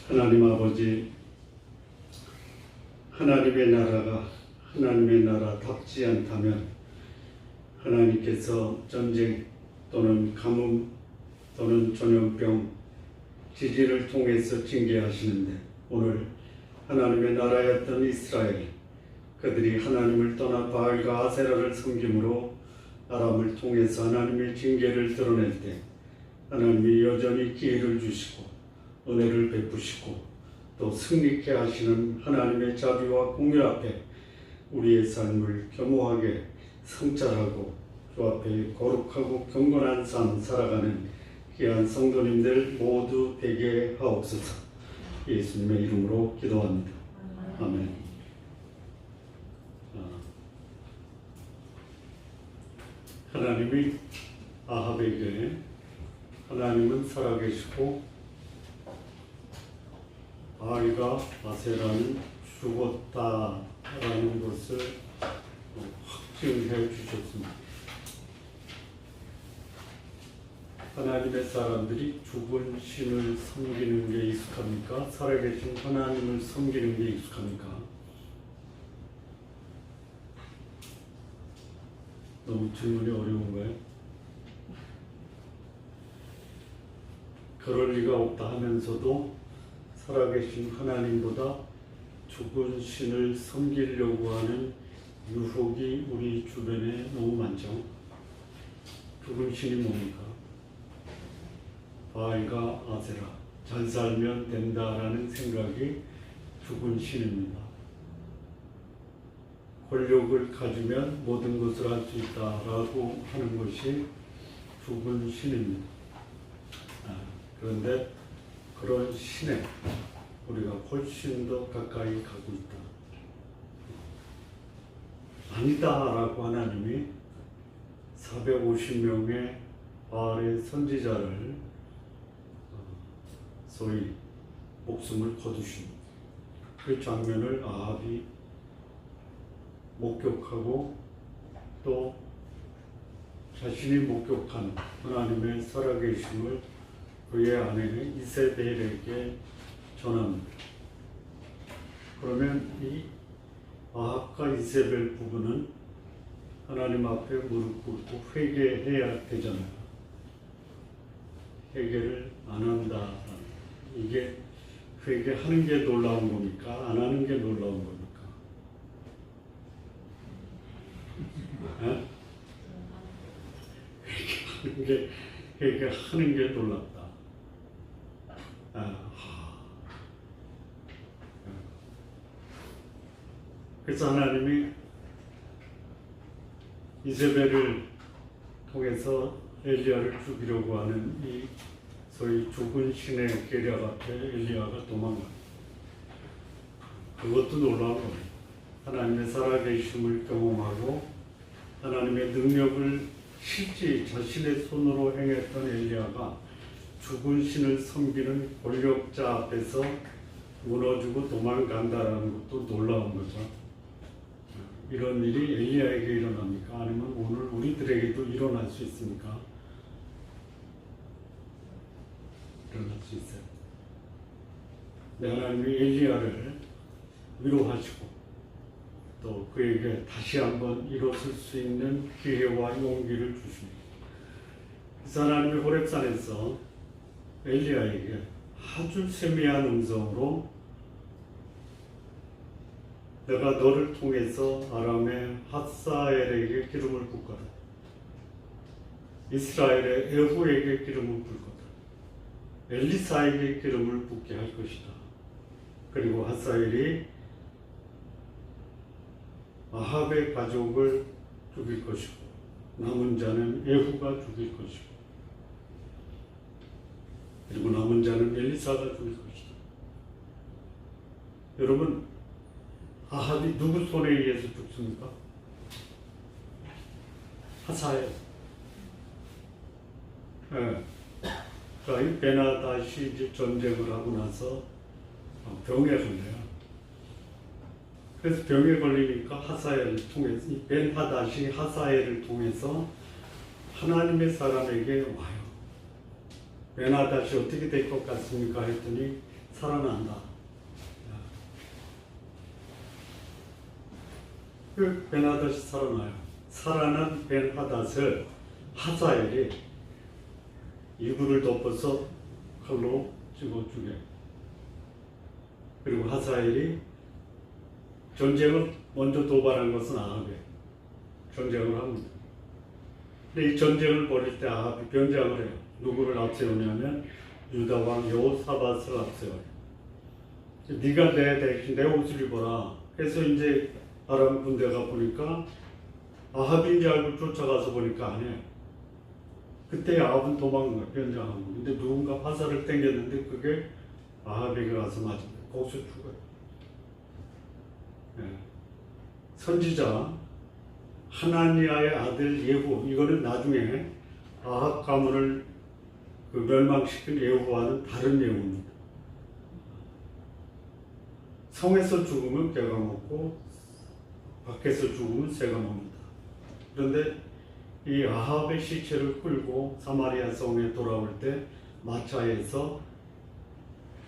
하나님 아버지, 하나님의 나라가 하나님의 나라답지 않다면 하나님께서 전쟁 또는 가뭄 또는 전염병, 지진을 통해서 징계하시는데, 오늘 하나님의 나라였던 이스라엘, 그들이 하나님을 떠나 바알과 아세라를 섬김으로 아람을 통해서 하나님의 징계를 드러낼 때 하나님이 여전히 기회를 주시고 은혜를 베푸시고 또 승리케 하시는 하나님의 자비와 공의 앞에 우리의 삶을 겸허하게 성찰하고 주 앞에 거룩하고 경건한 삶 살아가는 귀한 성도님들 모두 되게 하옵소서. 예수님의 이름으로 기도합니다. 아멘. 하나님이 아합에게 하나님은 살아계시고 바알과 아세라는 죽었다라는 것을 확증해 주셨습니다. 하나님의 사람들이 죽은 신을 섬기는 게 익숙합니까? 살아계신 하나님을 섬기는 게 익숙합니까? 너무 질문이 어려운 거예요. 그럴 리가 없다 하면서도 살아계신 하나님보다 죽은 신을 섬기려고 하는 유혹이 우리 주변에 너무 많죠. 죽은 신이 뭡니까? 바알과 아세라, 잘 살면 된다라는 생각이 죽은 신입니다. 권력을 가지면 모든 것을 할 수 있다라고 하는 것이 죽은 신입니다. 그런데 그런 신에 우리가 훨씬 더 가까이 가고 있다. 아니다라고 하나님이 450명의 바알의 선지자를 소위 목숨을 거두신 그 장면을 아합이 목격하고 또 자신이 목격한 하나님의 살아계심을 그의 아내 이세벨에게 전합니다. 그러면 이 아합과 이세벨 부부는 하나님 앞에 무릎 꿇고 회개해야 되잖아요. 회개를 안 한다. 이게 회개하는 게 놀라운 겁니까? 안 하는 게 놀라운 겁니까? 회개하는 게 놀랍다. 그래서 하나님이 이세벨을 통해서 엘리야를 죽이려고 하는 이 소위 죽은 신의 계략 앞에 엘리야가 도망갑니다. 그것도 놀라운 거예요. 하나님의 살아계심을 경험하고 하나님의 능력을 실제 자신의 손으로 행했던 엘리야가 죽은 신을 섬기는 권력자 앞에서 무너지고 도망간다라는 것도 놀라운 거죠. 이런 일이 엘리야에게 일어납니까? 아니면 오늘 우리들에게도 일어날 수 있습니까? 일어날 수 있어요. 네, 하나님이 엘리야를 위로하시고 또 그에게 다시 한번 일어설 수 있는 기회와 용기를 주십니다. 그래서 하나님이 호렙산에서 엘리야에게 아주 세미한 음성으로 내가 너를 통해서 아람의 핫사엘에게 기름을 붓거든, 이스라엘의 에후에게 기름을 붓거든, 엘리사에게 기름을 붓게 할 것이다. 그리고 핫사엘이 아합의 가족을 죽일 것이고 남은 자는 에후가 죽일 것이고 그리고 남은 자는 엘리사가 죽일 것이다. 여러분, 아합이 누구 손에 의해서 죽습니까? 하사엘. 그러니까 베나다시 이제 전쟁을 하고 나서 병에 걸려요. 그래서 병에 걸리니까 하사엘을 통해서, 이 벤하닷이 하사엘을 통해서 하나님의 사람에게 와요. 벤하닷이 어떻게 될 것 같습니까? 했더니 살아난다. 그 벤하닷이 살아나요. 살아난 벤하닷을 하자엘이 이불을 덮어서 칼로 찍어 죽여요. 그리고 하자엘이 전쟁을 먼저 도발한 것은 아합이에요. 전쟁을 합니다. 근데 이 전쟁을 벌일 때 아합이 변장을 해요. 누구를 앞세우냐면 유다 왕 여호사밧을 앞세워요. 네가 내 대신 내 옷을 입어라. 그래서 이제 아람 군대가 보니까 아합인 줄 알고 쫓아가서 보니까 아니에요. 그때 아합은 도망간 거예요. 변장하고. 근데 누군가 화살을 당겼는데 그게 아합에게 가서 맞은 거예요. 거기서 죽어요. 네. 선지자 하나니아의 아들 예후, 이거는 나중에 아합 가문을 멸망시킨 예후와는 다른 예후입니다. 성에서 죽으면 개가 먹고 밖에서 죽으면 새가 먹는다. 그런데 이 아합의 시체를 끌고 사마리아 성에 돌아올 때 마차에서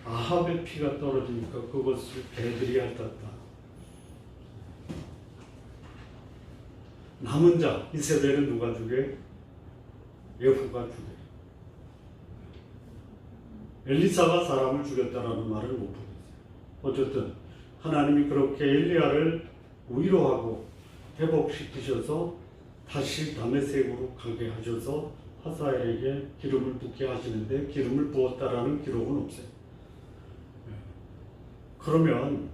아합의 피가 떨어지니까 그것을 개들이 핥았다. 남은 자 이세벨은 누가 죽여? 예후가 죽여. 엘리사가 사람을 죽였다라는 말을 못 보겠어요. 어쨌든 하나님이 그렇게 엘리야를 위로하고 회복시키셔서 다시 다메섹으로 가게 하셔서 하사엘에게 기름을 붓게 하시는데 기름을 부었다라는 기록은 없어요. 그러면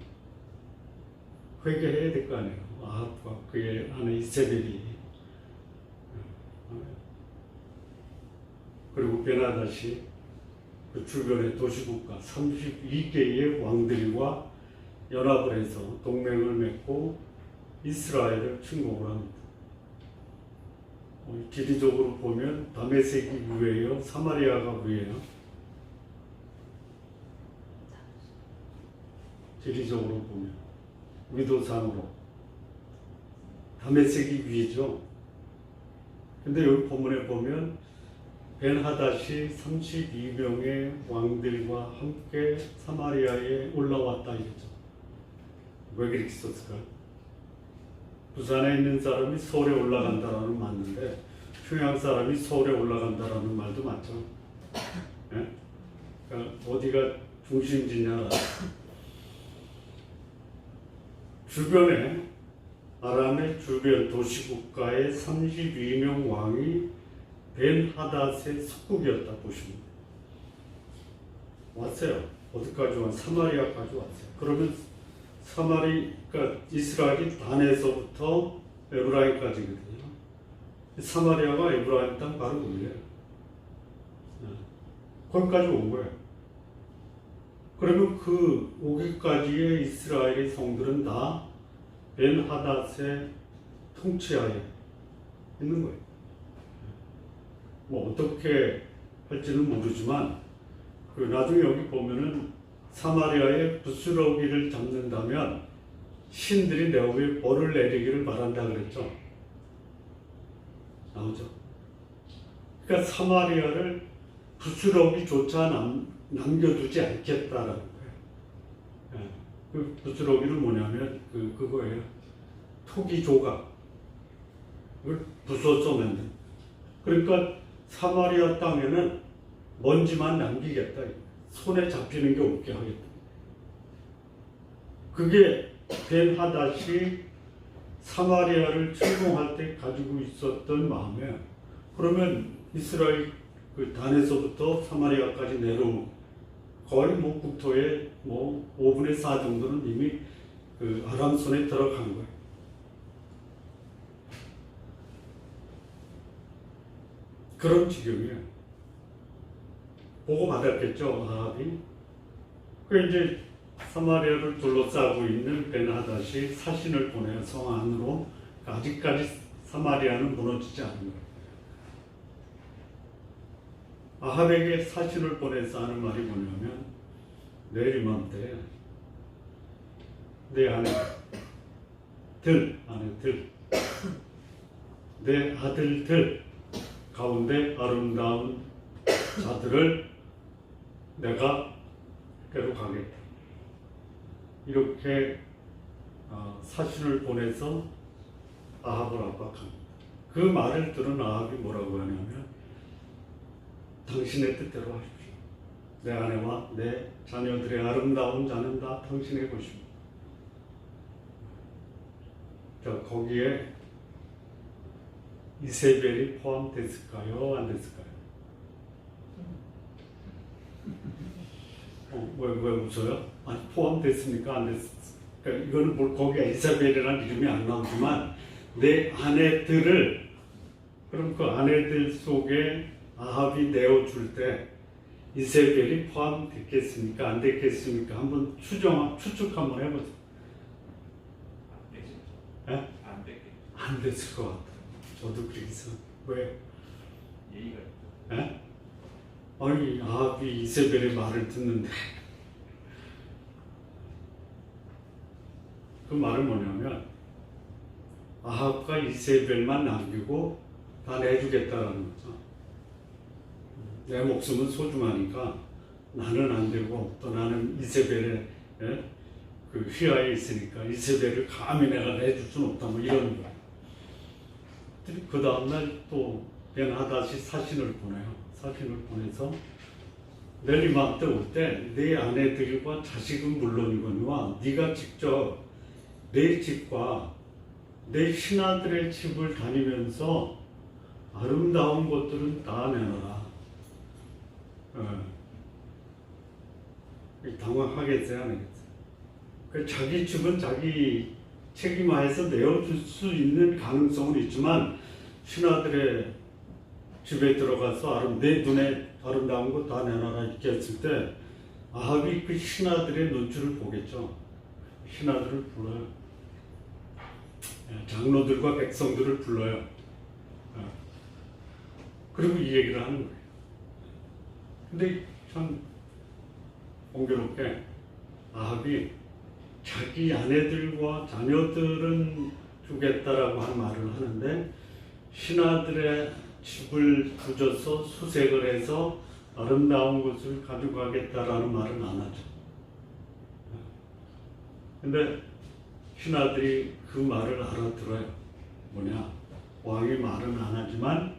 회개해야 될 거 아니에요. 아합과 그의 아내 이세벨이. 그리고 벤하닷이 그 주변의 도시국가 32개의 왕들과 연합을 해서 동맹을 맺고 이스라엘을 침공을 합니다. 지리적으로 보면 다메섹이 위에요, 사마리아가 위에요. 지리적으로 보면 위도상으로 다메섹이 위죠. 근데 여기 본문에 보면 벤하닷이 32명의 왕들과 함께 사마리아에 올라왔다 이랬죠. 왜 그렇게 썼을까요? 부산에 있는 사람이 서울에 올라간다라는 맞는데 평양 사람이 서울에 올라간다라는 말도 맞죠. 네? 그러니까 어디가 중심지냐. 주변에 아람의 주변 도시국가의 32명 왕이 벤하닷의 속국이었다 보시면 왔어요. 어디까지 왔어요? 사마리아까지 왔어요. 그러면 그러니까 이스라엘이 단에서부터 에브라임까지거든요. 사마리아가 에브라임 땅 바로 위에요. 거기까지 온 거예요. 그러면 그 오기까지의 이스라엘의 성들은 다 벤하닷의 통치하에 있는 거예요. 뭐 어떻게 할지는 모르지만 그 나중에 여기 보면은 사마리아의 부스러기를 잡는다면 신들이 내 위에 벌을 내리기를 바란다 그랬죠. 나오죠. 그러니까 사마리아를 부스러기조차 남겨두지 않겠다라는 거예요. 예. 그 부스러기는 뭐냐면 그거예요. 토기 조각. 그걸 부숴서 만든. 그러니까 사마리아 땅에는 먼지만 남기겠다. 손에 잡히는 게 없게 하겠다. 그게 벤하닷이 사마리아를 침공할 때 가지고 있었던 마음이에요. 그러면 이스라엘 그 단에서부터 사마리아까지 내려오고 거의 뭐 국토의 뭐 5분의 4 정도는 이미 그 아람 손에 들어간 거예요. 그런 지경이에요. 보고 받았겠죠, 아합이. 그 이제 사마리아를 둘러싸고 있는 벤하닷이 사신을 보내요, 성 안으로. 아직까지 사마리아는 무너지지 않은 거예요. 아합에게 사신을 보내서 하는 말이 뭐냐면, 내일 이맘때 내 아내들, 내 아들들 가운데 아름다운 자들을 내가 대로 가겠다. 이렇게 사신을 보내서 아합을 압박합니다. 그 말을 들은 아합이 뭐라고 하냐면 당신의 뜻대로 하십시오. 내 아내와 내 자녀들의 아름다운 자는 다 당신의 것입니다. 자, 거기에 이세벨이 포함됐을까요? 안 됐을까요? 왜 웃어요? 아니, 포함됐습니까? 안 됐습니까? 그러니까 이거는 뭘 거기에 이세벨이라는 이름이 안 나오지만 내 아내들을, 그럼 그 아내들 속에 아합이 내어줄 때 이세벨이 포함됐겠습니까? 안 됐겠습니까? 한번 추측 한번 해보세요. 네? 안 됐을 것 같아요. 저도 그렇게 생각해요. 왜? 예의가 있죠. 네? 아니, 아합이 이세벨의 말을 듣는데 그 말은 뭐냐면 아합과 이세벨만 남기고 다 내주겠다라는 거죠. 내 목숨은 소중하니까 나는 안 되고 또 나는 이세벨의 그 휘하에 있으니까 이세벨을 감히 내가 내줄 수는 없다, 뭐 이런 거예요. 그 다음날 또 벤하닷이 사신을 보내요. 사신을 보내서 내일 이맘때 올 때 네 아내들과 자식은 물론이거니와 네가 직접 내 집과 내 신하들의 집을 다니면서 아름다운 것들은 다 내놔라. 당황하겠어요, 안 하겠어요? 자기 집은 자기 책임하에서 내어줄 수 있는 가능성은 있지만 신하들의 집에 들어가서 내 눈에 아름다운 거 다 내놔라 이렇게 했을 때 아합이 그 신하들의 눈치를 보겠죠. 신하들을 불러요. 장로들과 백성들을 불러요. 그리고 이 얘기를 하는 거예요. 근데 참 공교롭게 아합이 자기 아내들과 자녀들은 주겠다라고 한 말을 하는데 신하들의 집을 부져서 수색을 해서 아름다운 것을 가져가겠다라는 말은 안 하죠. 근데 신하들이 그 말을 알아들어요. 뭐냐? 왕이 말은 안 하지만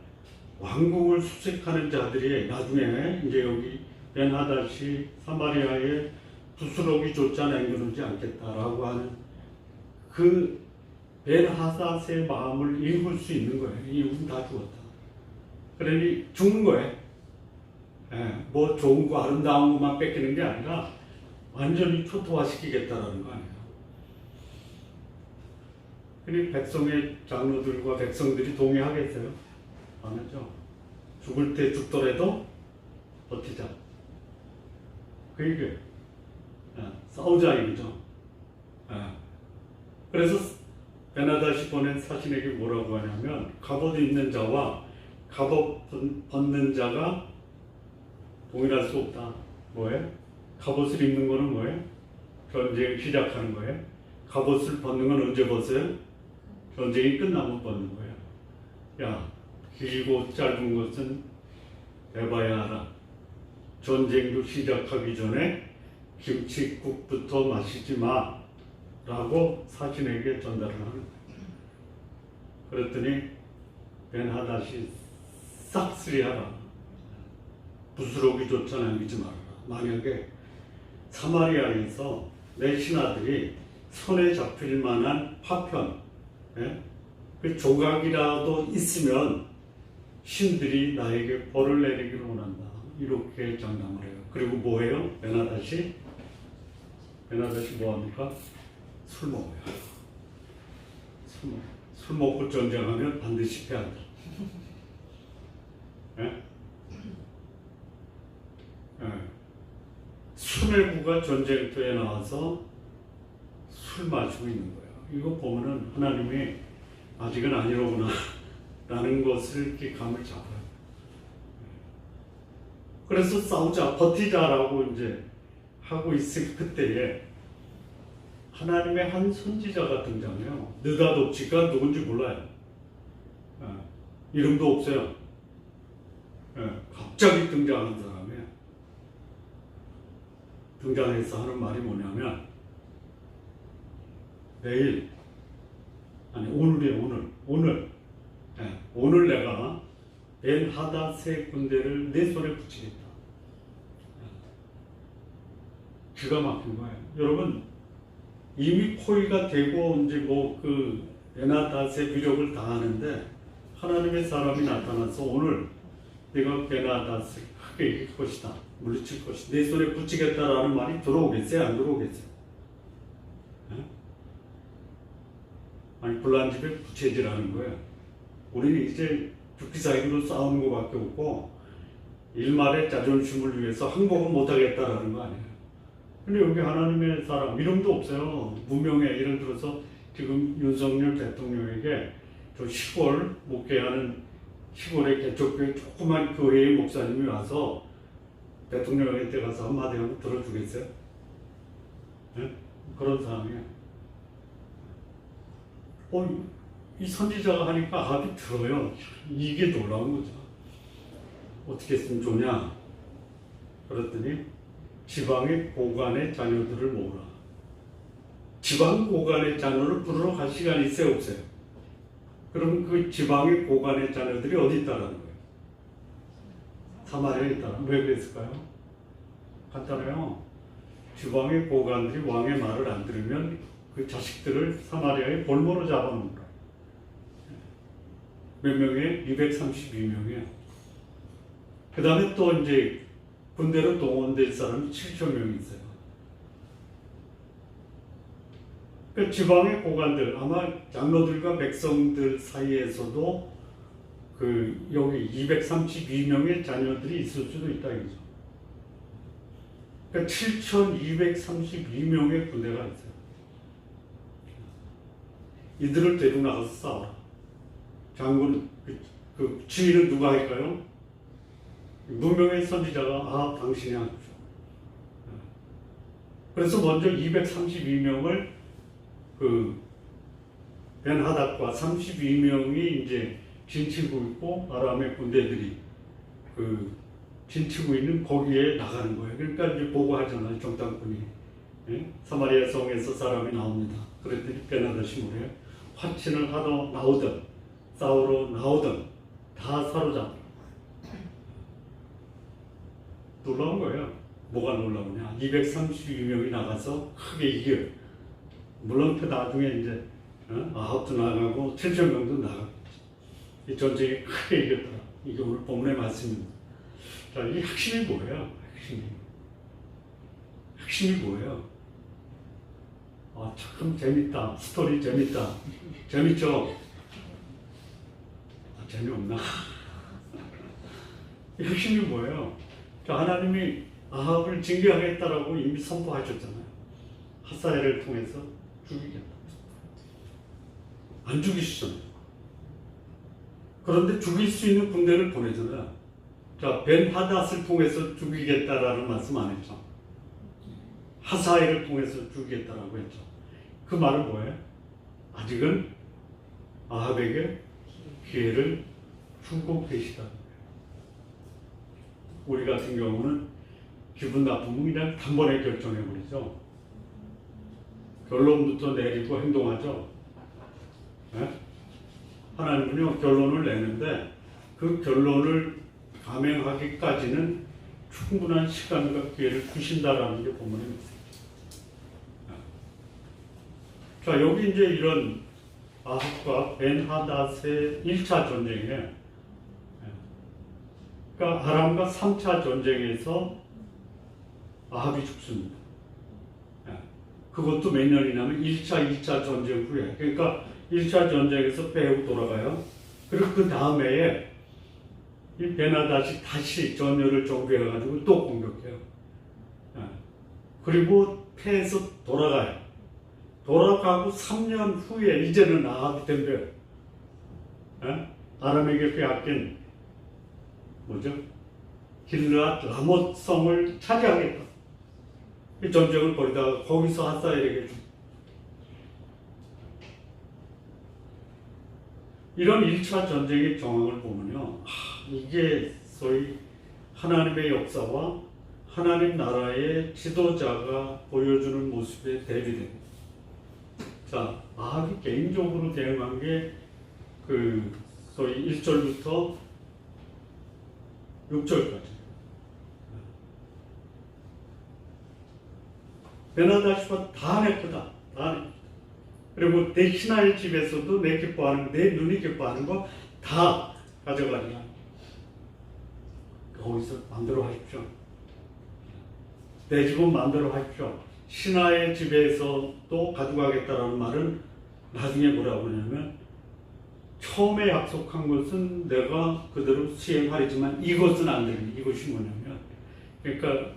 왕궁을 수색하는 자들이 나중에 이제 여기 벤하닷이 사마리아에 부스러기조차 남겨놓지 않겠다라고 하는 그 벤하닷의 마음을 읽을 수 있는 거예요. 이분 다 죽었다. 그러니 죽는 거예요. 뭐 좋은 거 아름다운 것만 뺏기는 게 아니라 완전히 초토화시키겠다라는 거 아니에요. 그러니 백성의 장로들과 백성들이 동의하겠어요? 안 하죠. 죽을 때 죽더라도 버티자. 그 얘기예요. 싸우자 이거죠. 그래서 벤하닷이 보낸 사신에게 뭐라고 하냐면 갑옷 입는 자와 갑옷 벗는 자가 동일할 수 없다. 뭐예요? 갑옷을 입는 거는 뭐예요? 전쟁 시작하는 거예요. 갑옷을 벗는 건 언제 벗어요? 전쟁이 끝나면 벗는 거예요. 야, 길고 짧은 것은 해봐야 알아. 전쟁도 시작하기 전에 김치국부터 마시지 마 라고 사신에게 전달을 하는 거예요. 그랬더니 벤하닷이 싹쓸이하라. 부스러기조차 남기지 말아라. 만약에 사마리아에서 내 신하들이 손에 잡힐 만한 파편, 그 조각이라도 있으면 신들이 나에게 벌을 내리기를 원한다. 이렇게 장담을 해요. 그리고 뭐해요? 벤하닷이 뭐합니까? 술 먹어요. 술 먹고 전쟁하면 반드시 패한다. 수뇌부가 전쟁터에 나와서 술 마시고 있는 거예요. 이거 보면은 하나님이 아직은 아니로구나 라는 것을 이렇게 감을 잡아요. 그래서 싸우자, 버티자라고 이제 하고 있을 그때에 하나님의 한 선지자가 등장해요. 느닷없이가 누군지 몰라요. 이름도 없어요. 갑자기 등장하는 사람이에요. 등장해서 하는 말이 뭐냐면 내일 아니 오늘이에요. 오늘 내가 벤하닷의 군대를 내 손에 붙이겠다. 기가 막힌 거예요. 여러분 이미 포위가 되고 이제 뭐 그 벤하닷의 위력을 당하는데 하나님의 사람이 나타나서 오늘 내가 벤하닷을 크게 이길 것이다. 물리칠 것이다. 내 손에 붙이겠다라는 말이 들어오겠어요? 안 들어오겠어요? 아니 불난 집에 부채질하는 거예요. 우리는 이제 죽기살기로 싸우는 것밖에 없고 일말의 자존심을 위해서 항복은 못하겠다라는 거 아니에요. 근데 여기 하나님의 사람 이름도 없어요. 무명의 예를 들어서 지금 윤석열 대통령에게 저 시골 목회하는 시골의 개척교회 조그만 교회의 목사님이 와서 대통령한테 가서 한마디 하면 들어주겠어요? 네? 그런 상황이에요. 이 선지자가 하니까 아합이 들어요. 이게 놀라운 거죠. 어떻게 했으면 좋냐? 그랬더니 지방의 고관의 자녀들을 모으라. 지방 고관의 자녀를 부르러 갈 시간이 있어요, 없어요? 그럼 그 지방의 고관의 자녀들이 어디 있다라는 거예요? 사마리아에 있다. 왜 그랬을까요? 간단해요. 지방의 고관들이 왕의 말을 안 들으면 그 자식들을 사마리아에 볼모로 잡아놓은 거예요. 몇 명이에요? 232명이에요. 그 다음에 또 이제 군대로 동원될 사람이 7천 명 있어요. 그 지방의 고관들, 아마 장로들과 백성들 사이에서도 그 여기 232명의 자녀들이 있을 수도 있다 이거죠. 그러니까 7,232명의 군대가 있어요. 이들을 데리고 나가서 싸워라. 장군, 그 지휘는 누가 할까요? 무명의 선지자가 당신이 하십시오. 그래서 먼저 232명을 그 벤하닷과 32명이 이제 진치고 있고 아람의 군대들이 그 진치고 있는 거기에 나가는 거예요. 그러니까 이제 보고하잖아요. 정탐꾼이 사마리아 성에서 사람이 나옵니다. 그랬더니 벤하닷이 뭐래요? 화친을 하러 나오든 싸우러 나오든 다 사로잡아. 놀라운 거예요. 뭐가 놀라우냐? 232명이 나가서 크게 이겨요. 물론 그 나중에 이제 아합도 나가고 7,000명도 나가고 이 전쟁이 크게 이겼더라. 이게 오늘 본문의 말씀입니다. 자, 이 핵심이 뭐예요? 핵심이 뭐예요? 참 재밌다. 스토리 재밌다. 재밌죠? 재미없나? 이 핵심이 뭐예요? 자, 하나님이 아합을 징계하겠다라고 이미 선포하셨잖아요. 하사엘을 통해서 죽이겠다. 안 죽이시잖아요. 그런데 죽일 수 있는 군대를 보내잖아요. 자, 벤하닷을 통해서 죽이겠다라는 말씀 안 했죠. 하사엘을 통해서 죽이겠다라고 했죠. 그 말은 뭐예요? 아직은 아합에게 기회를 주고 계시다는 거예요. 우리 같은 경우는 기분 나쁘면 그냥 단번에 결정해버리죠. 결론부터 내리고 행동하죠. 네? 하나님은요, 결론을 내는데 그 결론을 감행하기까지는 충분한 시간과 기회를 주신다라는 게 본문의 메시지. 자, 여기 이제 이런 아합과 벤하닷의 1차 전쟁에, 그러니까 아람과 3차 전쟁에서 아합이 죽습니다. 그것도 몇 년이냐면 1차, 2차 전쟁 후에. 그러니까 1차 전쟁에서 패하고 돌아가요. 그리고 그 다음 해에 이 벤하닷이 다시 전열을 정비해가지고 또 공격해요. 그리고 패해서 돌아가요. 돌아가고 3년 후에 이제는 아합이 덤벼요. 아람에게 빼앗긴 뭐죠? 길르앗 라못 성을 차지하겠다. 이 전쟁을 벌이다가 거기서 하사엘에게 이런 1차 전쟁의 정황을 보면요, 이게 소위 하나님의 역사와 하나님 나라의 지도자가 보여주는 모습에 대비됩니다. 자, 아합이 개인적으로 대응한 게 그 소위 1절부터 6절까지. 베나다시가 다 내 거다. 다 내 거다. 그리고 내 신하의 집에서도 내 기뻐하는 거, 내 눈이 기뻐하는 거 다 가져가리라. 거기서 마음대로 하십시오. 내 집은 마음대로 하십시오. 신하의 집에서 또 가져가겠다라는 말은 나중에 뭐라고 하냐면 처음에 약속한 것은 내가 그대로 수행하리지만 이것은 안 됩니다. 이것이 뭐냐면 그러니까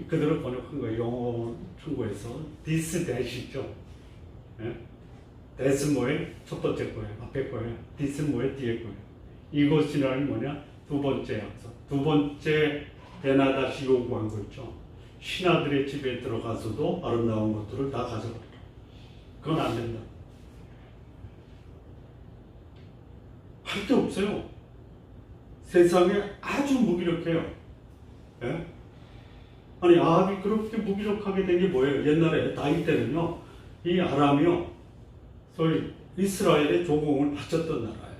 그대로 번역한 거예요. 영어 충고에서 this that이죠. 예? that은 뭐예요? 첫 번째 거예요. 앞에 거예요. this는 뭐예요? 뒤에 거예요. 이것이라는 뭐냐? 두 번째 약속. 두 번째 베나다시 요구한 거 있죠. 신하들의 집에 들어가서도 아름다운 것들을 다 가져가라. 그건 안 된다. 할 데 없어요. 세상에 아주 무기력해요. 예? 아니 아합이 그렇게 무기력하게 된 게 뭐예요? 옛날에 다윗 때는요, 이 아람이요, 소위 이스라엘의 조공을 바쳤던 나라예요.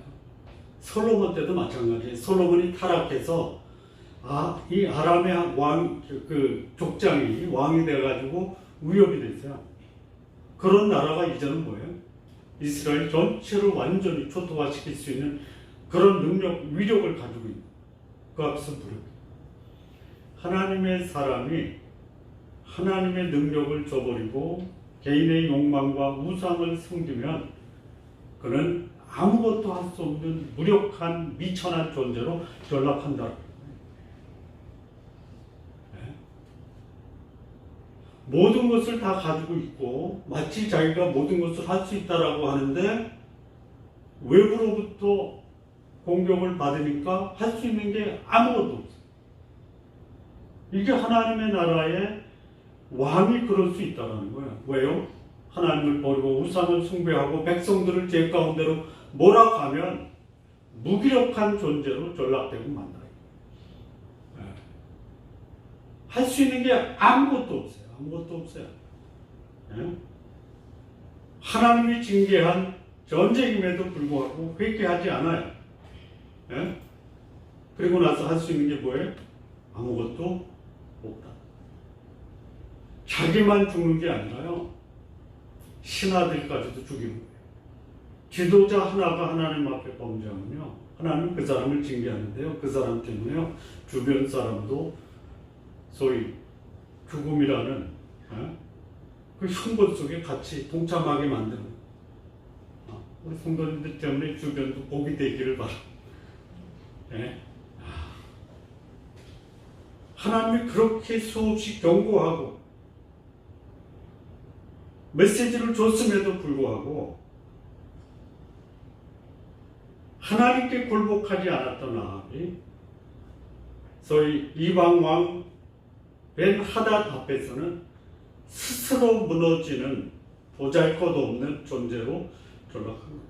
솔로몬 때도 마찬가지예요. 솔로몬이 타락해서 이 아람의 왕, 그 족장이 왕이 돼가지고 위협이 됐어요. 그런 나라가 이제는 뭐예요? 이스라엘 전체를 완전히 초토화시킬 수 있는 그런 능력, 위력을 가지고 있는 그 앞에서 무릎. 하나님의 사람이 하나님의 능력을 저버리고 개인의 욕망과 우상을 섬기면 그는 아무것도 할 수 없는 무력한 미천한 존재로 전락한다. 모든 것을 다 가지고 있고 마치 자기가 모든 것을 할 수 있다라고 하는데 외부로부터 공격을 받으니까 할 수 있는 게 아무것도 없어요. 이게 하나님의 나라의 왕이 그럴 수 있다는 거예요. 왜요? 하나님을 버리고 우상을 숭배하고 백성들을 제 가운데로 몰아가면 무기력한 존재로 전락되고 만나요. 할 수 있는 게 아무것도 없어요. 아무것도 없어요. 예? 하나님이 징계한 전쟁임에도 불구하고 회개하지 않아요. 예? 그리고 나서 할 수 있는 게 뭐예요? 아무것도 없다. 자기만 죽는 게 아니라요, 신하들까지도 죽이는 거예요. 지도자 하나가 하나님 앞에 범죄하면요, 하나님 그 사람을 징계하는데요, 그 사람 때문에요, 주변 사람도 소위 죽음이라는 그 형벌 속에 같이 동참하게 만드는 우리 성도님들 때문에 주변도 복이 되기를 바랍니다. 예? 하나님이 그렇게 수없이 경고하고 메시지를 줬음에도 불구하고 하나님께 굴복하지 않았던 아합이 소위 이방 왕 벤 하닷 앞에서는 스스로 무너지는 보잘것없는 존재로 전락한 거예요.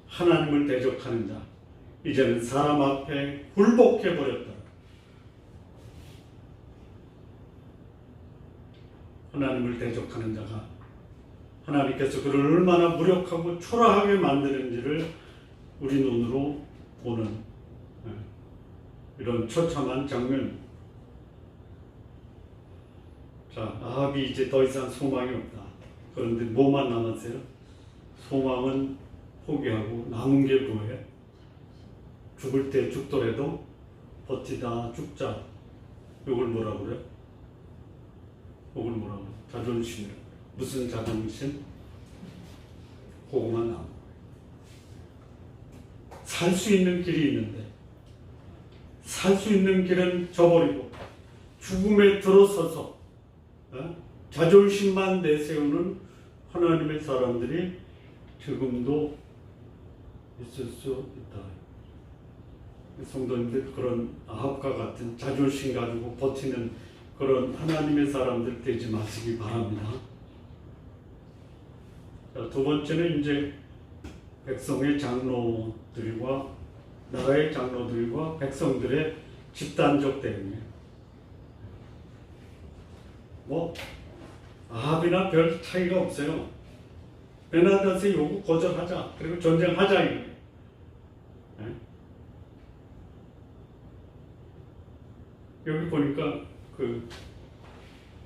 하나님을 대적하는 자, 이제는 사람 앞에 굴복해버렸다. 하나님을 대적하는 자가 하나님께서 그를 얼마나 무력하고 초라하게 만드는지를 우리 눈으로 보는 이런 처참한 장면. 자, 아합이 이제 더 이상 소망이 없다. 그런데 뭐만 남았어요? 소망은 포기하고 남은 게 뭐예요? 죽을 때 죽더라도 버티다 죽자. 이걸 뭐라고 그래요? 이걸 뭐라고 그래요? 자존심이라고 그래요. 무슨 자존심? 그거만 남은 거예요. 살 수 있는 길이 있는데 살 수 있는 길은 저버리고 죽음에 들어서서 자존심만 내세우는 하나님의 사람들이 지금도 있을 수 있다. 성도님들, 그런 아합과 같은 자존심 가지고 버티는 그런 하나님의 사람들 되지 마시기 바랍니다. 자, 두 번째는 이제 백성의 장로들과 나라의 장로들과 백성들의 집단적 대응이에요. 뭐 아합이나 별 차이가 없어요. 베나닷의 요구 거절하자. 그리고 전쟁하자 이거예요. 네? 여기 보니까 그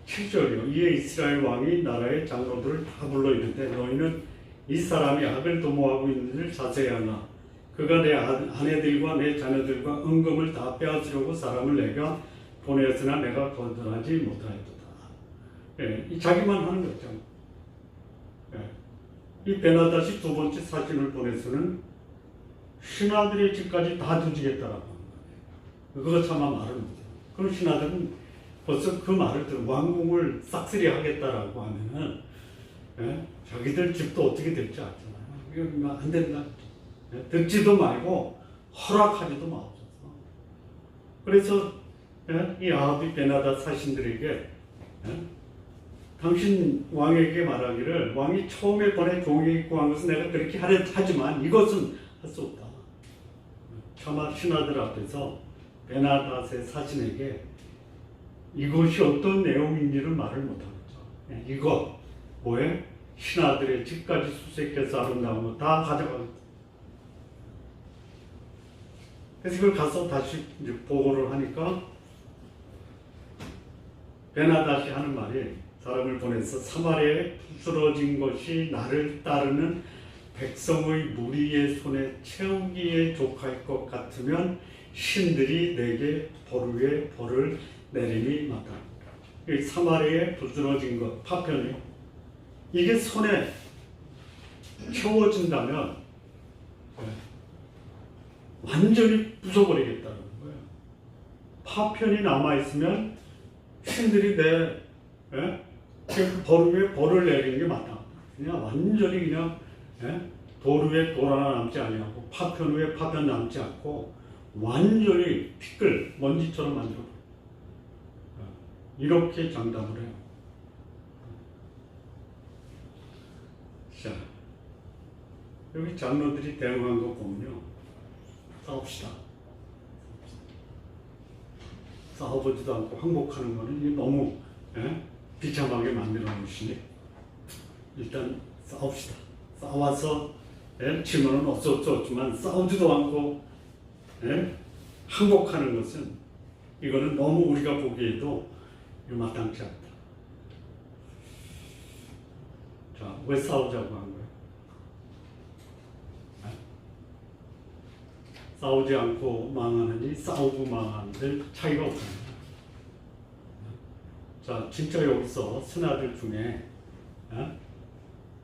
7절이요. 이에 이스라엘 왕이 나라의 장로들을 다 불러 이르되 너희는 이 사람이 악을 도모하고 있는 줄 자세히 하나 그가 내 아내들과 내 자녀들과 은금을 다 빼앗으려고 사람을 내가 보내었으나 내가 거절하지 못하였도다. 예, 이 자기만 하는 거죠. 예, 이 베나닷이 두 번째 사진을 보내서는 신하들의 집까지 다 뒤지겠다라고 하는 거예요. 그거 차마 말을 못해요. 그럼 신하들은 벌써 그 말을 들어 왕궁을 싹쓸이 하겠다라고 하면은 예? 자기들 집도 어떻게 될지 알잖아요. 이거 안 된다. 예? 듣지도 말고 허락하지도 마옵소서. 그래서 예? 이 아합이 베나닷 사신들에게 예? 당신 왕에게 말하기를 왕이 처음에 보내 종에게 구한 것은 내가 그렇게 하지만 이것은 할 수 없다. 차마 신하들 앞에서 베나닷의 사신에게 이것이 어떤 내용인지를 말을 못하겠죠. 이거 뭐에 신하들의 집까지 수색해서 아름다운 거 다 가져가겠다. 그래서 이걸 가서 다시 이제 보고를 하니까 베나닷이 하는 말이 사람을 보내서 사마리아에 부스러진 것이 나를 따르는 백성의 무리의 손에 채우기에 족할 것 같으면 신들이 내게 벌 위에 벌을 내림이 마땅하다. 사마리아에 부스러진 것, 파편이 이게 손에 채워진다면 완전히 부숴버리겠다는 거예요. 파편이 남아있으면 신들이 내 벌 위에 벌을 내리는 게 마땅하다. 그냥 완전히 그냥 돌 위에 돌 하나 남지 아니하고 파편 위에 파편 남지 않고 완전히 피끌 먼지처럼 만들어 이렇게 장담을 해요. 자, 여기 장로들이 대응한 거 보면요, 싸웁시다. 싸워보지도 않고 항복하는 거는 너무 비참하게 만들어 놓으시니 일단 싸웁시다. 싸워서 치면은 없었지만 싸우지도 않고 항복하는 것은 이거는 너무 우리가 보기에도 마땅치 않다. 자, 왜 싸우자고 한 거예요? 싸우지 않고 망하느니 싸우고 망하는데 차이가 없습니다. 자, 진짜 여기서 신하들 중에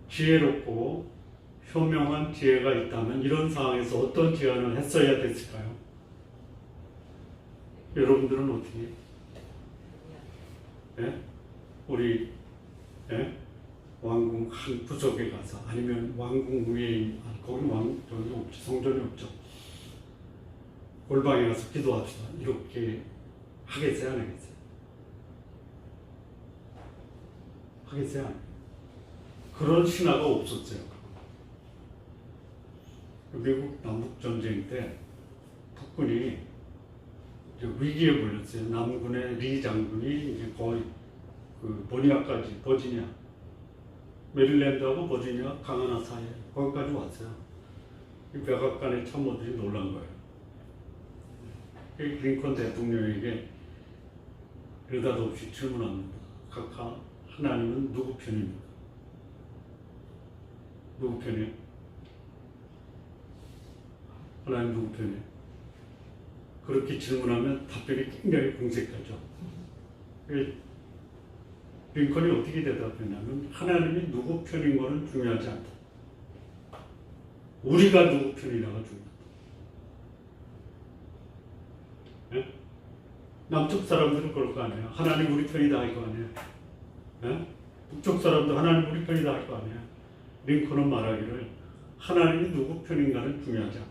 지혜롭고 현명한 지혜가 있다면 이런 상황에서 어떤 제안을 했어야 됐을까요? 여러분들은 어떻게? 우리 왕궁 한 구석에 가서 아니면 왕궁 위에 거기 저기 없지, 성전이 없죠. 골방에 가서 기도합시다. 이렇게 하겠어요, 안 하겠어요? 하겠어요, 안 하겠어요? 그런 신하가 없었어요. 미국 남북전쟁 때 북군이 위기에 몰렸어요. 남군의 리 장군이 이제 거의 그 버지니아, 메릴랜드하고 버지니아 강하나 사이에 거기까지 왔어요. 이 백악관의 참모들이 놀란 거예요. 링컨 대통령에게 느닷없이 질문합니다. 각하, 하나님은 누구 편입니까? 누구 편이에요? 하나님 누구 편이에요? 그렇게 질문하면 답변이 굉장히 궁색하죠. 링컨이 어떻게 대답했냐면 하나님이 누구 편인 것은 중요하지 않다. 우리가 누구 편이라가 중요하다. 남쪽 사람들은 그럴 거 아니에요. 하나님 우리 편이다 할 거 아니에요. 북쪽 사람도 하나님 우리 편이다 할 거 아니에요. 링컨은 말하기를 하나님이 누구 편인가는 중요하지 않다.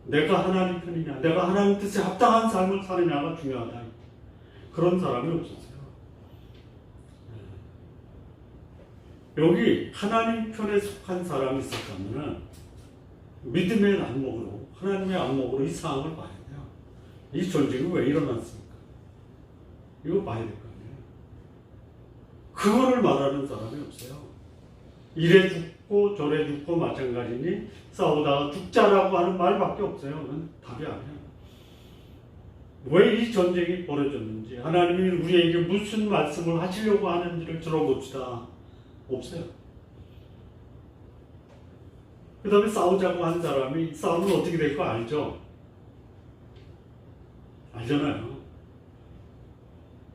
내가 하나님 편이냐, 내가 하나님 뜻에 합당한 삶을 사느냐가 중요하다. 그런 사람이 없었어요. 여기 하나님 편에 속한 사람이 있었다면 믿음의 안목으로 하나님의 안목으로 이 상황을 봐야 돼요. 이 전쟁이 왜 일어났습니까? 이거 봐야 될 거 아니에요. 그거를 말하는 사람이 없어요. 이래 죽고 저래 죽고 마찬가지니 싸우다가 죽자라고 하는 말밖에 없어요. 그건 답이 아니에요. 왜 이 전쟁이 벌어졌는지, 하나님이 우리에게 무슨 말씀을 하시려고 하는지를 들어봅시다. 없어요. 그 다음에 싸우자고 한 사람이 싸우면 어떻게 될 거 알죠? 알잖아요.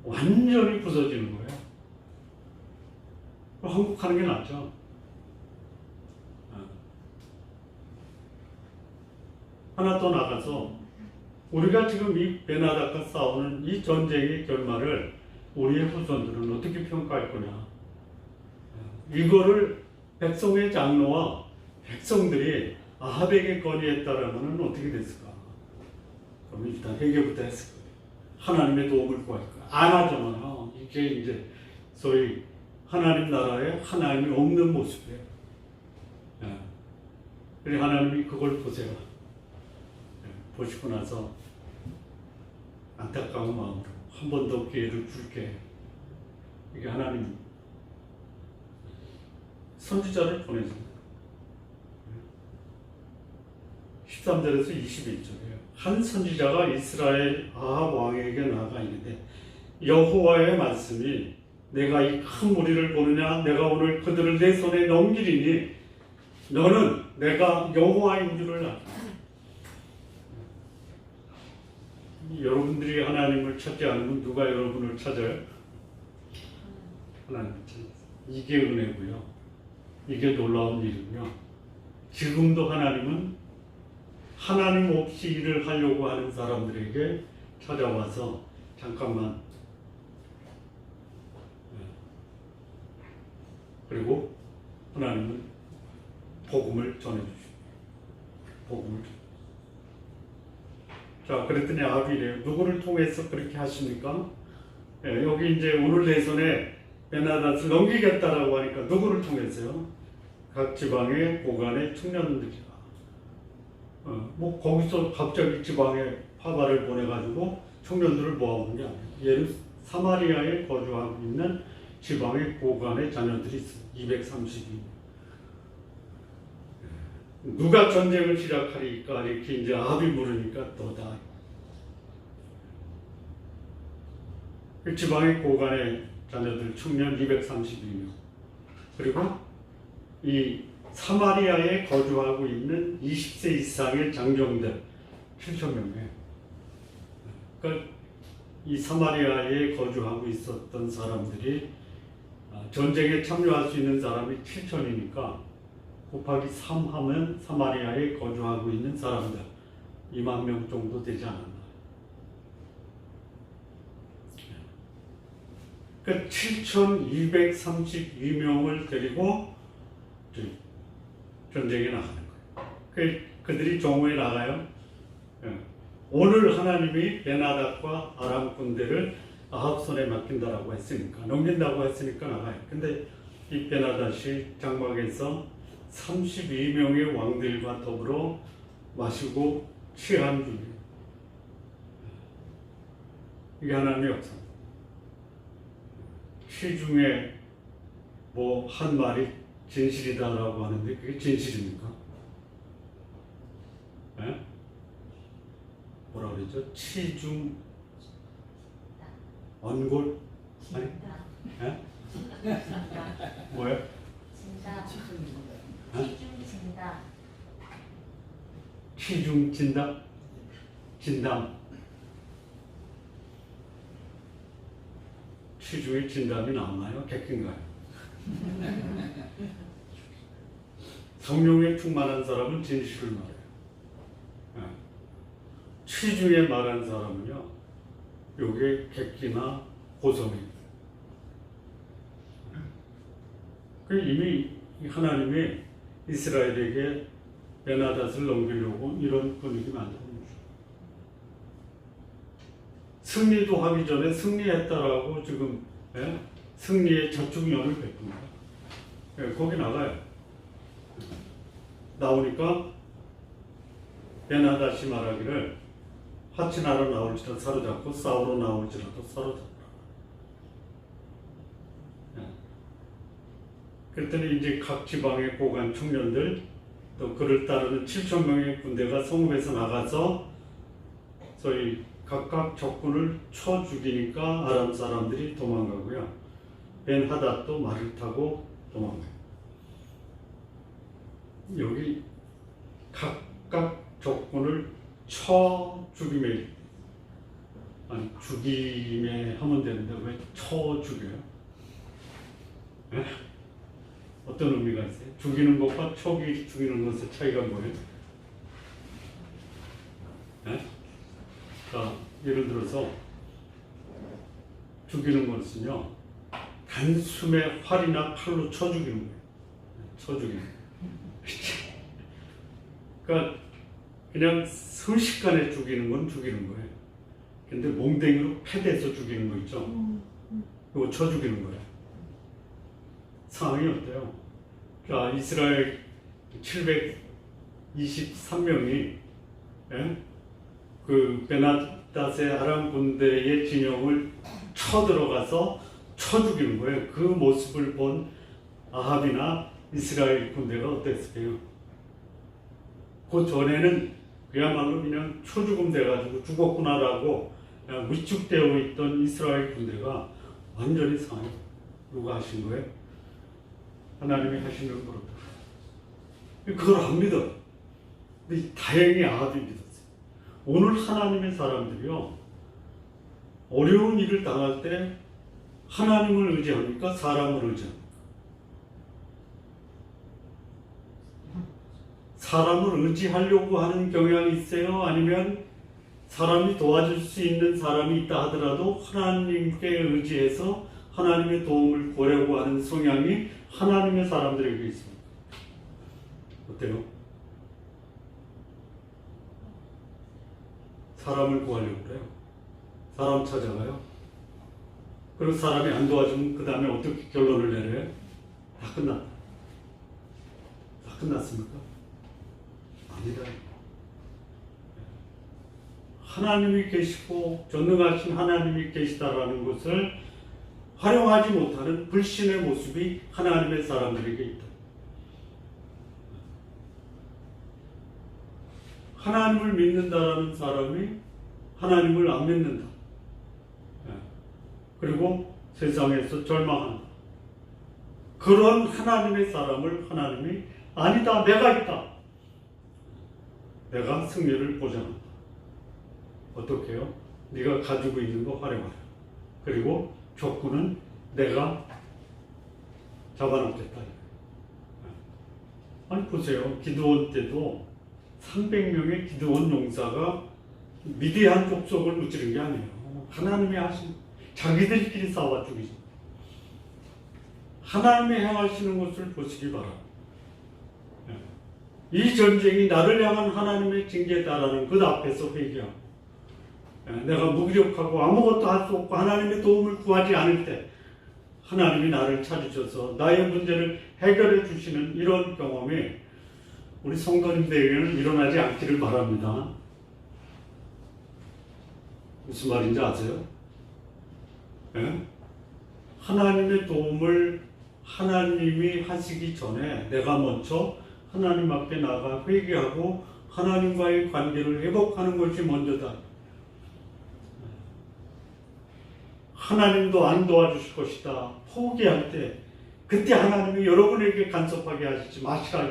완전히 부서지는 거예요. 한국하는 게 낫죠. 하나 더 나가서 우리가 지금 이 베나닥과 싸우는 이 전쟁의 결말을 우리의 후손들은 어떻게 평가할 거냐. 이거를 백성의 장로와 백성들이 아합에게 건의했다라면 어떻게 됐을까? 그러면 일단 회개부터 했을 거예요. 하나님의 도움을 구할 거예요. 안 하잖아요. 이게 이제 소위 하나님 나라에 하나님이 없는 모습이에요. 그래 하나님이 그걸 보세요. 보시고 나서 안타까운 마음으로 한 번 더 기회를 줄게. 이게 하나님 선지자를 보내줍니다. 13절에서 21절이에요. 한 선지자가 이스라엘 아합 왕에게 나아가 이르되 여호와의 말씀이 내가 이 큰 무리를 보느냐 내가 오늘 그들을 내 손에 넘기리니 너는 내가 여호와인 줄을 알라. 여러분들이 하나님을 찾지 않으면 누가 여러분을 찾아요? 하나님을 찾아요. 이게 은혜고요. 이게 놀라운 일이며 지금도 하나님은 하나님 없이 일을 하려고 하는 사람들에게 찾아와서 잠깐만 그리고 하나님은 복음을 전해주십니다. 복음을 자 그랬더니 아합이 이래요. 누구를 통해서 그렇게 하십니까? 여기 이제 오늘 내 손에 베나닷을 넘기겠다라고 하니까 누구를 통해서요? 각 지방의 고관의 청년들이라. 뭐 거기서 갑자기 지방에 파발을 보내가지고 청년들을 모아온 게 아니에요. 얘는 사마리아에 거주하고 있는 지방의 고관의 자녀들이 있어요. 232명. 누가 전쟁을 시작하리까 이렇게 이제 아합이 물으니까 너다. 그 지방의 고관의 자녀들 청년 232명. 그리고 이 사마리아에 거주하고 있는 20세 이상의 장정들 7,000명이에요. 그러니까 이 사마리아에 거주하고 있었던 사람들이 전쟁에 참여할 수 있는 사람이 7,000이니까 곱하기 3 하면 사마리아에 거주하고 있는 사람들 2만 명 정도 되지 않았나. 그러니까 7,232명을 데리고 전쟁에 나가는 거예요. 그들이 정오에 나가요. 오늘 하나님이 베나닷과 아람 군대를 아합 손에 맡긴다라고 했으니까 넘긴다고 했으니까 나가요. 근데 이 베나닷이 장막에서 32명의 왕들과 더불어 마시고 취한 중이에요. 이게 하나님의 역사입니다. 시중에 뭐 한 말이 진실이다라고 하는데 그게 진실입니까? 에? 뭐라 그러죠? 치중 원골 아니? 에? 뭐야? 진다. 진다. 치중 진담? 진담. 치중에 진담이 나오나요? 객긴가요? 성령에 충만한 사람은 진실을 말해요. 치중에 말한 사람은요, 요게 객기나 고성입니다. 이미 하나님이 이스라엘에게 베나닷을 넘기려고 이런 분위기 만들어 놓으셨어요. 승리도 하기 전에 승리했다라고 지금 승리의 저축년을 베풉니다. 거기 나가요. 나오니까 베나다시 말하기를 화친하러 나올지라도 사로잡고 싸우러 나올지라도 사로잡고. 그랬더니 이제 각 지방의 고관 청년들 또 그를 따르는 7천 명의 군대가 성읍에서 나가서 소위 각각 적군을 쳐 죽이니까 아람 사람들이 도망가고요. 벤하닷도 말을 타고 도망가요. 여기 각각 적군을 쳐 죽임에, 아니 죽임에 하면 되는데 왜 쳐 죽여요? 에? 어떤 의미가 있어요? 죽이는 것과 쳐 죽이는 것의 차이가 뭐예요? 에? 자, 예를 들어서 죽이는 것은요, 단숨에 활이나 칼로 쳐 죽이는 거예요. 쳐 죽이는 거예요. 그러니까 그냥 순식간에 죽이는 건 죽이는 거예요. 근데 몽댕이로 패대서 죽이는 거 있죠? 그거 쳐 죽이는 거예요. 상황이 어때요? 자, 이스라엘 723명이 그 베나닷의 아람 군대의 진영을 쳐들어가서 쳐 죽이는 거예요. 그 모습을 본 아합이나 이스라엘 군대가 어땠을까요? 그 전에는 그야말로 그냥 초죽음 돼가지고 죽었구나라고 그냥 위축되어 있던 이스라엘 군대가 완전히 상해요. 누가 하신 거예요? 하나님이 하시는 거로. 그걸 안 믿어. 근데 다행히 아합이 믿었어요. 오늘 하나님의 사람들이요, 어려운 일을 당할 때 하나님을 의지합니까? 사람을 의지합니까? 사람을 의지하려고 하는 경향이 있어요? 아니면 사람이 도와줄 수 있는 사람이 있다 하더라도 하나님께 의지해서 하나님의 도움을 구하려고 하는 성향이 하나님의 사람들에게 있습니다. 어때요? 사람을 구하려고 그래요. 사람 찾아가요. 그리고 사람이 안 도와주면 그 다음에 어떻게 결론을 내려요? 다 끝났다. 다 끝났습니까? 아니다. 하나님이 계시고 전능하신 하나님이 계시다라는 것을 활용하지 못하는 불신의 모습이 하나님의 사람들에게 있다. 하나님을 믿는다라는 사람이 하나님을 안 믿는다. 그리고 세상에서 절망한다. 그런 하나님의 사람을 하나님이 아니다, 내가 있다. 내가 승리를 보장한다. 어떻게 해요? 네가 가지고 있는 거 활용하라. 그리고 적군은 내가 잡아놓겠다. 아니 보세요. 기드온 때도 300명의 기드온 용사가 미디안 족속을 무찌른 게 아니에요. 하나님이 하신, 자기들끼리 싸워 죽이죠. 하나님이 행하시는 것을 보시기 바랍니다. 이 전쟁이 나를 향한 하나님의 징계다라는 그 앞에서 회개하고, 내가 무기력하고 아무것도 할 수 없고 하나님의 도움을 구하지 않을 때 하나님이 나를 찾으셔서 나의 문제를 해결해 주시는 이런 경험이 우리 성도님들에게는 일어나지 않기를 바랍니다. 무슨 말인지 아세요? 하나님의 도움을 하나님이 하시기 전에 내가 먼저 하나님 앞에 나가 회개하고 하나님과의 관계를 회복하는 것이 먼저다. 하나님도 안 도와주실 것이다. 포기할 때 그때 하나님이 여러분에게 간섭하게 하시지 마시라.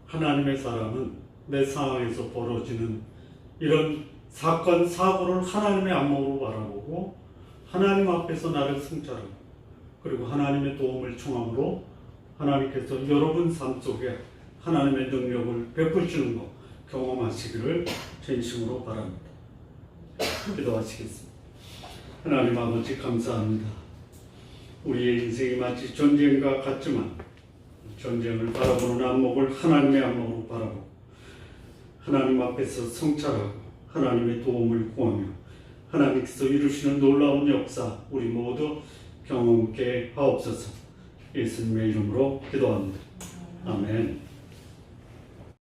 하나님의 사람은 내 상황에서 벌어지는 이런 사건, 사고를 하나님의 안목으로 바라보고 하나님 앞에서 나를 성찰하고 그리고 하나님의 도움을 청함으로 하나님께서 여러분 삶 속에 하나님의 능력을 베푸시는 것 경험하시기를 진심으로 바랍니다. 기도하시겠습니다. 하나님 아버지 감사합니다. 우리의 인생이 마치 전쟁과 같지만 전쟁을 바라보는 안목을 하나님의 안목으로 바라보고 하나님 앞에서 성찰하고 하나님의 도움을 구하며 하나님께서 이루시는 놀라운 역사 우리 모두 경험케 하옵소서. 예수님의 이름으로 기도합니다. 아멘.